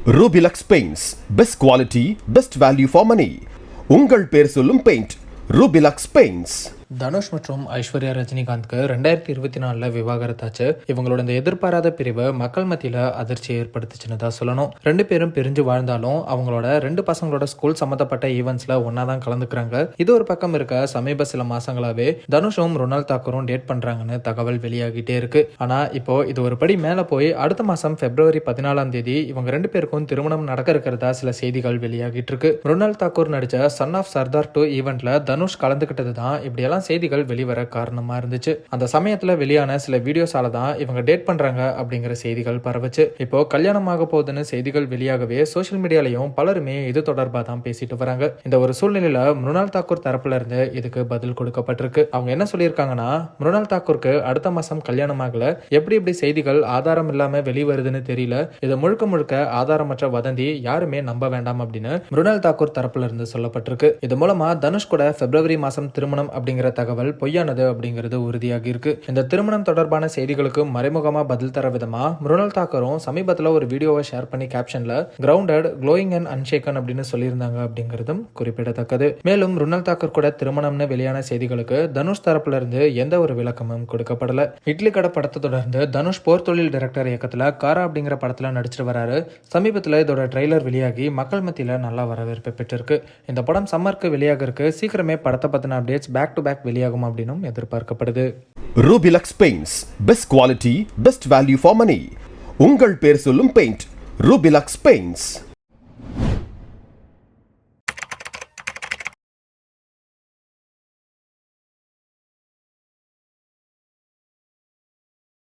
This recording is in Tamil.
Rubilux Paints, best quality, best value for money. உங்கள் பேர் சொல்லும் பெயிண்ட் Rubilux Paints. தனுஷ் மற்றும் ஐஸ்வர்யா ரஜினிகாந்த்க்கு 2024 விவாகரத்தாச்சு. இவங்களோட இந்த எதிர்பாராத பிரிவு மக்கள் மத்தியில அதிர்ச்சியை ஏற்படுத்துச்சுன்னு தான் சொல்லணும். ரெண்டு பேரும் பிரிஞ்சு வாழ்ந்தாலும் அவங்களோட ரெண்டு பசங்களோட ஸ்கூல் சம்பந்தப்பட்ட ஈவெண்ட்ஸ்ல ஒன்னாதான் கலந்துக்கிறாங்க. இது ஒரு பக்கம் இருக்க, சமீப சில மாசங்களாவே தனுஷும் ரொனால்ட் தாக்கூரும் டேட் பண்றாங்கன்னு தகவல் வெளியாகிட்டே இருக்கு. ஆனா இப்போ இது ஒரு படி மேல போய் அடுத்த மாசம் February 14 இவங்க ரெண்டு பேருக்கும் திருமணம் நடக்க இருக்கிறதா சில செய்திகள் வெளியாகிட்டு இருக்கு. ரொனால்ட் தாக்கூர் நடிச்ச சன் ஆஃப் சர்தார் 2 ஈவெண்ட்ல தனுஷ் கலந்துகிட்டது தான் இப்படியெல்லாம் செய்திகள் வெளிவர காரணமா இருந்துச்சு. அந்த சமயத்துல வெளியான சில வீடியோஸால தான் இவங்க டேட் பண்றாங்க அப்படிங்கிற செய்திகள் பரவச்சு. இப்போ கல்யாணமாக போகுதுன்னு செய்திகள் வெளியாகவே சோசியல் மீடியாலையும் பலருமே இது தொடர்பா தான் பேசிட்டு வராங்க. இந்த ஒரு சூழ்நிலையில மிருணால் தாக்கூர் தரப்புல இருந்து இதுக்கு பதில் கொடுக்கப்பட்டிருக்கு. அவங்க என்ன சொல்லியிருக்காங்கன்னா, மிருணால் தாக்கூருக்கு அடுத்த மாசம் கல்யாணம் ஆகல, எப்படி செய்திகள் ஆதாரம் இல்லாம வெளிவருதுன்னு தெரியல, இது முழுக்க முழுக்க ஆதாரமற்ற வதந்தி, யாருமே நம்ப வேண்டாம் அப்படின்னு மிருணால் தாக்கூர் தரப்புல இருந்து சொல்லப்பட்டிருக்கு. இது மூலமா தனுஷ் கூட February மாசம் திருமணம் அப்படிங்கிற தகவல் பொய்யானது அப்படிங்கிறது உறுதியாகி இருக்கு. இந்த திருமணம் தொடர்பான செய்திகளுக்கு மறைமுகமா பதில் தர விதமா மிருணால் தாக்கூரும் சமீபத்துல ஒரு வீடியோவை ஷேர் பண்ணி கேப்ஷன்ல கிரவுண்டட், க்ளோயிங் அண்ட் அன்ஷேக்கன் அப்படின்னு சொல்லியிருந்தாங்க அப்படிங்கிறதும் குறிப்பிடத்தக்கது. மேலும் மிருணால் தாக்கூர் கூட திருமணம்னு வெளியான செய்திகளுக்கு தனுஷ் தரப்புல இருந்து எந்த ஒரு விளக்கமும் கொடுக்கப்படல. இட்லி கடை படத்தை தொடர்ந்து தனுஷ் போர் தொழில் டைரக்டர் இயக்கத்துல காரா அப்படிங்கிற படத்துல நடிச்சிட்டு வராரு. சமீபத்துல இதோட ட்ரெய்லர் வெளியாகி மக்கள் மத்தியில நல்லா வரவேற்பு பெற்றிருக்கு. இந்த படம் சம்மருக்கு வெளியாக இருக்கு. சீக்கிரமே படத்தை பத்தின அப்டேட்ஸ் பேக் டு பேக் வெளியாகும் அப்படின்னும் எதிர்பார்க்கப்படுது. Rubilux Paints, best quality, best value for money. உங்கள் பேர் சொல்லும் பெயிண்ட் Rubilux Paints.